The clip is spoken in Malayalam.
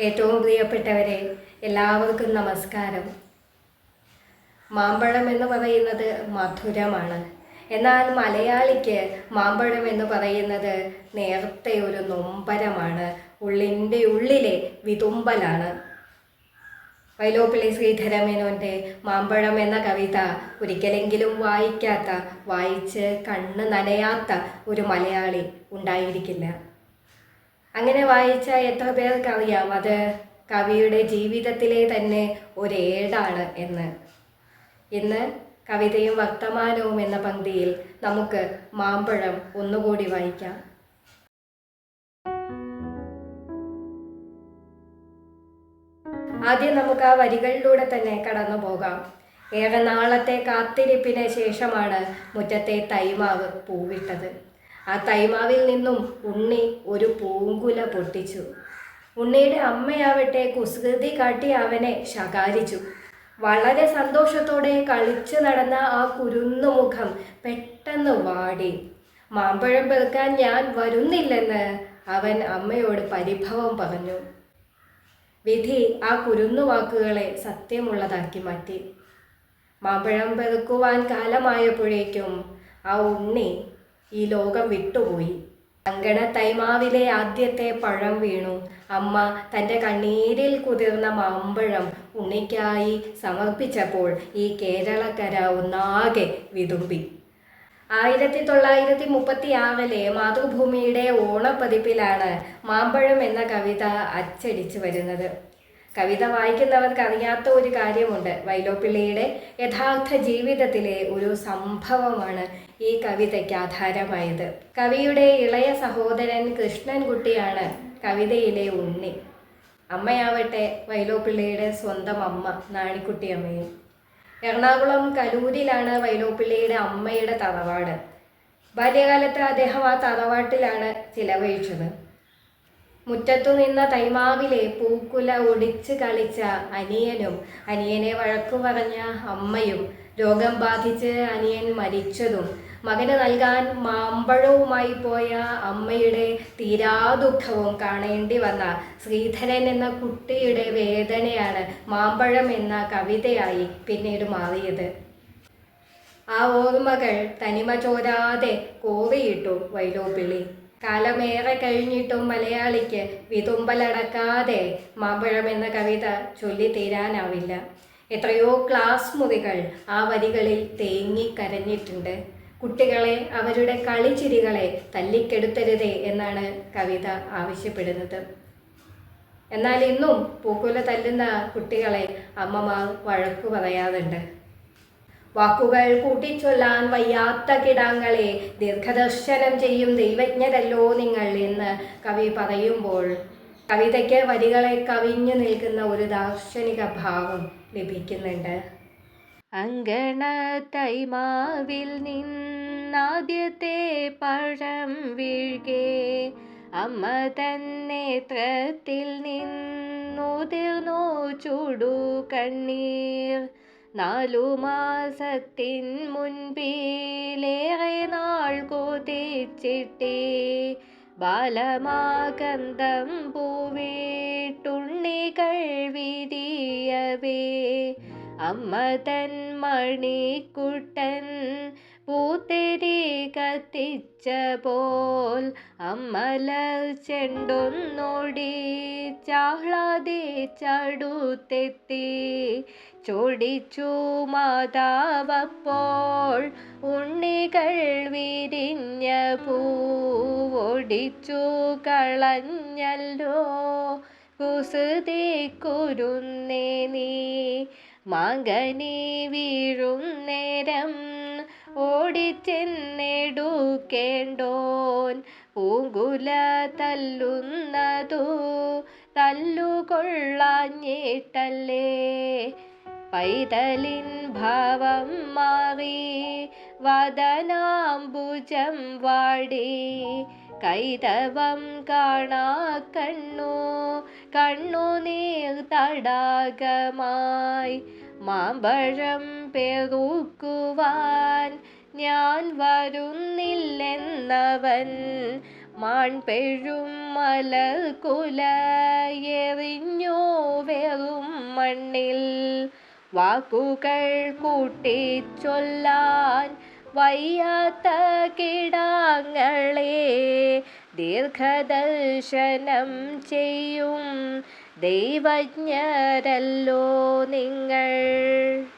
ഏറ്റവും പ്രിയപ്പെട്ടവരെ, എല്ലാവർക്കും നമസ്കാരം. മാമ്പഴം എന്ന് പറയുന്നത് മധുരമാണ്. എന്നാൽ മലയാളിക്ക് മാമ്പഴം എന്ന് പറയുന്നത് നേരത്തെ ഒരു നൊമ്പരമാണ്, ഉള്ളിൻ്റെ ഉള്ളിലെ വിതുമ്പലാണ്. വൈലോപ്പിള്ളി ശ്രീധരമേനോൻ്റെ മാമ്പഴം എന്ന കവിത ഒരിക്കലെങ്കിലും വായിക്കാത്ത, വായിച്ച് കണ്ണ് നനയാത്ത ഒരു മലയാളി ഉണ്ടായിരിക്കില്ല. അങ്ങനെ വായിച്ച എത്ര പേർക്കറിയാം അത് കവിയുടെ ജീവിതത്തിലെ തന്നെ ഒരേടാണ് എന്ന്. ഇന്ന് കവിതയും വർത്തമാനവും എന്ന പങ്ക്തിയിൽ നമുക്ക് മാമ്പഴം ഒന്നുകൂടി വായിക്കാം. ആദ്യം നമുക്ക് ആ വരികളിലൂടെ തന്നെ കടന്നു പോകാം. ഏറെ നാളത്തെ കാത്തിരിപ്പിന് ശേഷമാണ് മുറ്റത്തെ തൈമാവ് പൂവിട്ടത്. ആ തൈമാവിൽ നിന്നും ഉണ്ണി ഒരു പൂങ്കുല പൊട്ടിച്ചു. ഉണ്ണിയുടെ അമ്മയാവട്ടെ കുസൃതി കാട്ടി അവനെ ശകാരിച്ചു. വളരെ സന്തോഷത്തോടെ കളിച്ചു നടന്ന ആ കുരുന്നു മുഖം പെട്ടെന്ന് വാടി. മാമ്പഴം പെറുക്കാൻ ഞാൻ വരുന്നില്ലെന്ന് അവൻ അമ്മയോട് പരിഭവം പറഞ്ഞു. വിധി ആ കുരുന്നു വാക്കുകളെ സത്യമുള്ളതാക്കി മാറ്റി. മാമ്പഴം പെറുക്കുവാൻ കാലമായപ്പോഴേക്കും ആ ഉണ്ണി ഈ ലോകം വിട്ടുപോയി. അങ്കണ തൈമാവിലെ ആദ്യത്തെ പഴം വീണു. അമ്മ തൻ്റെ കണ്ണീരിൽ കുതിർന്ന മാമ്പഴം ഉണ്ണിക്കായി സമർപ്പിച്ചപ്പോൾ ഈ കേരളക്കര ഒന്നാകെ വിതുമ്പി. 1936 മാതൃഭൂമിയുടെ ഓണപ്പതിപ്പിലാണ് മാമ്പഴം എന്ന കവിത അച്ചടിച്ചു വരുന്നത്. കവിത വായിക്കുന്നവർക്ക് അറിയാത്ത ഒരു കാര്യമുണ്ട്. വൈലോപ്പിള്ളിയുടെ യഥാർത്ഥ ജീവിതത്തിലെ ഒരു സംഭവമാണ് ഈ കവിതയ്ക്ക് ആധാരമായത്. കവിയുടെ ഇളയ സഹോദരൻ കൃഷ്ണൻകുട്ടിയാണ് കവിതയിലെ ഉണ്ണി. അമ്മയാവട്ടെ വൈലോപ്പിള്ളിയുടെ സ്വന്തം അമ്മ നാണിക്കുട്ടി അമ്മയും. എറണാകുളം കലൂരിലാണ് വൈലോപ്പിള്ളിയുടെ അമ്മയുടെ തറവാട്. ബാല്യകാലത്ത് അദ്ദേഹം ആ തറവാട്ടിലാണ് ചിലവഴിച്ചത്. മുറ്റത്തു നിന്ന തൈമാവിലെ പൂക്കുല ഒടിച്ച് കളിച്ച അനിയനും അനിയനെ വഴക്കു പറഞ്ഞ അമ്മയും, രോഗം ബാധിച്ച് അനിയൻ മരിച്ചതും, മകന് നൽകാൻ മാമ്പഴവുമായി പോയ അമ്മയുടെ തീരാദുഃഖവും കാണേണ്ടി വന്ന ശ്രീധരൻ എന്ന കുട്ടിയുടെ വേദനയാണ് മാമ്പഴം എന്ന കവിതയായി പിന്നീട് മാറിയത്. ആ ഓർമ്മകൾ തനിമ ചോരാതെ കോറിയിട്ടു വൈലോപ്പിള്ളി. കാലമേറെ കഴിഞ്ഞിട്ടും മലയാളിക്ക് വിതുമ്പലടക്കാതെ മാമ്പഴം എന്ന കവിത ചൊല്ലിത്തീരാനാവില്ല. എത്രയോ ക്ലാസ് മുറികൾ ആ വരികളിൽ തേങ്ങിക്കരഞ്ഞിട്ടുണ്ട്. കുട്ടികളെ, അവരുടെ കളിച്ചിരികളെ തല്ലിക്കെടുത്തരുതേ എന്നാണ് കവിത ആവശ്യപ്പെടുന്നത്. എന്നാൽ ഇന്നും പൂക്കുല തല്ലുന്ന കുട്ടികളെ അമ്മമാർ വഴക്കു പറയാറുണ്ട്. വാക്കുകൾ കൂട്ടിച്ചൊല്ലാൻ വയ്യാത്ത കിടാങ്ങളെ ദീർഘദർശനം ചെയ്യും ദൈവജ്ഞരല്ലോ നിങ്ങൾ എന്ന് കവി പറയുമ്പോൾ കവിതയ്ക്ക് വരികളെ കവിഞ്ഞു നിൽക്കുന്ന ഒരു ദാർശനിക ഭാവം ലഭിക്കുന്നുണ്ട്. അങ്കണ തൈമാവിൽ നിന്നാദ്യത്തെ പഴം വീഴ്കെ അമ്മ തന്നെ നേത്രത്തിൽ നിന്നുതിർന്നു ചൂടു കണ്ണീർ. 4 മാസത്തിൻ മുൻപിലേറെ നാൾ കൊതിച്ചിട്ടേ ബാലമാകന്തം പൂവിട്ടുണ്ണികൾ വിരിയവേ അമ്മ തൻ മണിക്കുട്ടൻ പൂത്തിരി കത്തിച്ച പോൽ അമ്മലർ ചെണ്ടൊന്നോടി ചാഹ്ലാദിച്ചടുത്തെത്തി. ചൊടിച്ചു മാതാവപ്പോൾ ഉണ്ണികൾ വിരിഞ്ഞ പൂവൊടിച്ചു കളഞ്ഞല്ലോ കുസൃതി കുരുന്നേ നീ. മകനി വീഴും നേരം ഓടിച്ചെന്നെടുക്കേണ്ടോൻ പൂങ്കുല തല്ലുന്നതു തല്ലുകൊള്ളാഞ്ഞിട്ടല്ലേ. പൈതലിൻ ഭാവം മാറി വദനാംബുജം വാടി കൈതവം കാണാ കണ്ണുനീർ തടാകമായി. മാമ്പഴം പെറുക്കുവാൻ ഞാൻ വരുന്നില്ലെന്നവൻ മാൺപെഴും മലർക്കുല എറിഞ്ഞു മണ്ണിൽ വാക്കുകൾ കൂട്ടിച്ചൊല്ലാൻ വയ്യാത്ത കിടാങ്ങളെ ദീർഘദർശനം ചെയ്യും ദൈവജ്ഞരല്ലോ നിങ്ങൾ.